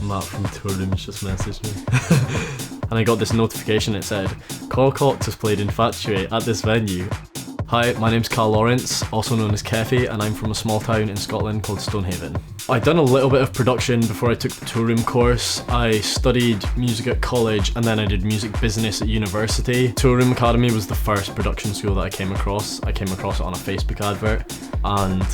Matt from Toolroom just messaged me. And I got this notification, it said, Carl Cox has played Infatuate at this venue. Hi, my name's Carl Lawrence, also known as KEFFI, and I'm from a small town in Scotland called Stonehaven. I'd done a little bit of production before I took the Toolroom course. I studied music at college and then I did music business at university. Toolroom Academy was the first production school that I came across. I came across it on a Facebook advert, and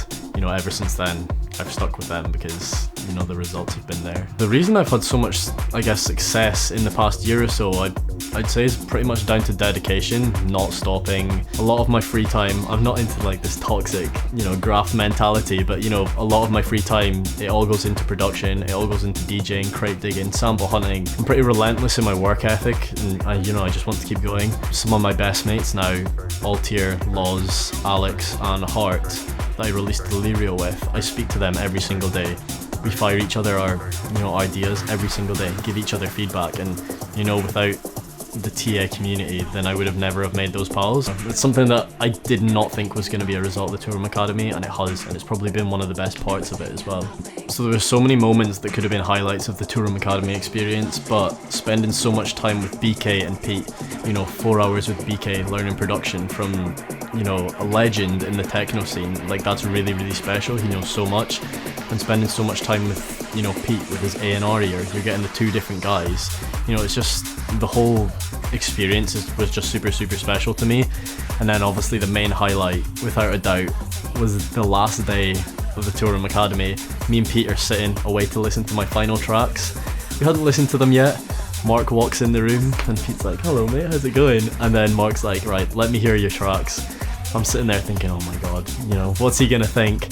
ever since then I've stuck with them because the results have been there. The reason I've had so much, success in the past year or so, I'd say is pretty much down to dedication, not stopping. A lot of my free time, I'm not into this toxic, graft mentality, but a lot of my free time, it all goes into production, it all goes into DJing, crate digging, sample hunting. I'm pretty relentless in my work ethic, and I just want to keep going. Some of my best mates now, Altier, Laws, Alex, and Hart, that I released Delirio with, I speak to them every single day. We fire each other our ideas every single day, give each other feedback, and without the TA community, then I would have never have made those pals. It's something that I did not think was going to be a result of the Toolroom Academy, and it has, and it's probably been one of the best parts of it as well. So there were so many moments that could have been highlights of the Toolroom Academy experience, but spending so much time with BK and Pete, 4 hours with BK learning production from a legend in the techno scene, that's really, really special. He knows so much, and spending so much time with Pete with his A&R ear, you're getting the two different guys. It's just, the whole experience was just super, super special to me. And then obviously the main highlight, without a doubt, was the last day of the Toolroom Academy. Me and Pete are sitting away to listen to my final tracks. We hadn't listened to them yet. Mark walks in the room and Pete's like, hello mate, how's it going? And then Mark's like, right, let me hear your tracks. I'm sitting there thinking, oh my god, what's he gonna think?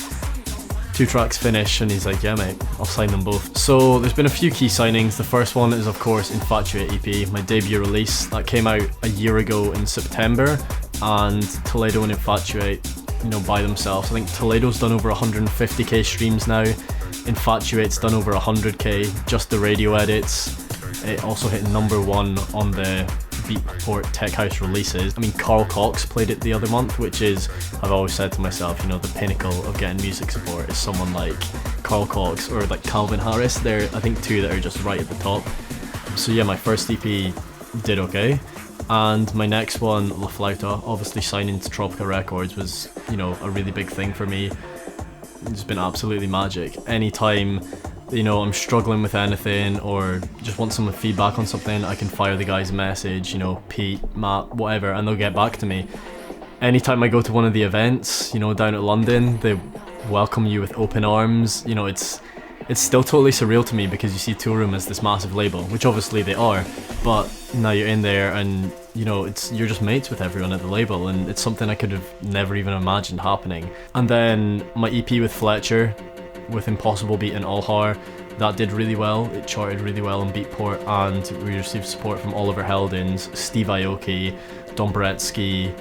2 tracks finish and he's like, yeah mate, I'll sign them both. So there's been a few key signings. The first one is of course Infatuate EP, my debut release. That came out a year ago in September, and Toledo and Infatuate, by themselves. I think Toledo's done over 150k streams now. Infatuate's done over 100k, just the radio edits. It also hit #1 on the Beatport Tech House releases. I mean, Carl Cox played it the other month, which is, I've always said to myself, the pinnacle of getting music support is someone like Carl Cox or Calvin Harris. They're, I think, 2 that are just right at the top. So yeah, my first EP did okay. And my next one, La Flauta, obviously signing to Tropica Records was, a really big thing for me. It's been absolutely magic. Anytime I'm struggling with anything or just want some feedback on something, I can fire the guys a message, Pete, Matt, whatever, and they'll get back to me. Anytime I go to one of the events, down at London, they welcome you with open arms. It's still totally surreal to me because you see Toolroom as this massive label, which obviously they are, but now you're in there and you're just mates with everyone at the label, and it's something I could have never even imagined happening. And then my EP with Fletcher, with Impossible Beat and Allhar, that did really well. It charted really well on Beatport, and we received support from Oliver Heldens, Steve Aoki, Don Bretsky.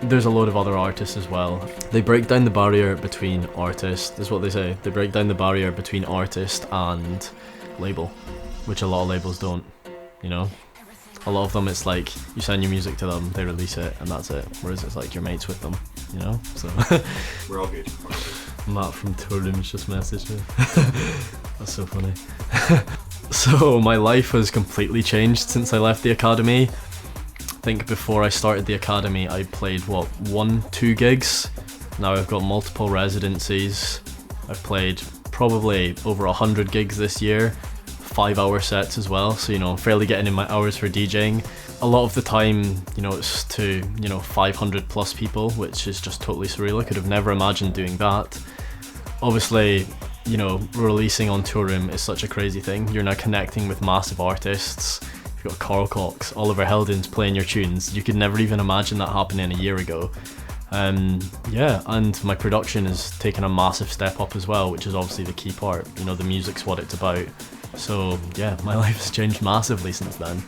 There's a load of other artists as well. They break down the barrier between artists, is what they say. They break down the barrier between artist and label, which a lot of labels don't, A lot of them, it's like, you send your music to them, they release it, and that's it. Whereas it's like, you're mates with them, So we're all good. Matt from Toolroom just messaged me. That's so funny. So my life has completely changed since I left the academy. I think before I started the academy I played 1-2 gigs. Now I've got multiple residencies. I've played probably over 100 gigs this year, 5-hour sets as well, so I'm fairly getting in my hours for DJing. A lot of the time, it's to 500 plus people, which is just totally surreal. I could have never imagined doing that. Obviously, releasing on Toolroom is such a crazy thing. You're now connecting with massive artists. You've got Carl Cox, Oliver Heldens playing your tunes. You could never even imagine that happening a year ago. Yeah, and my production has taken a massive step up as well, which is obviously the key part. The music's what it's about. So yeah, my life has changed massively since then.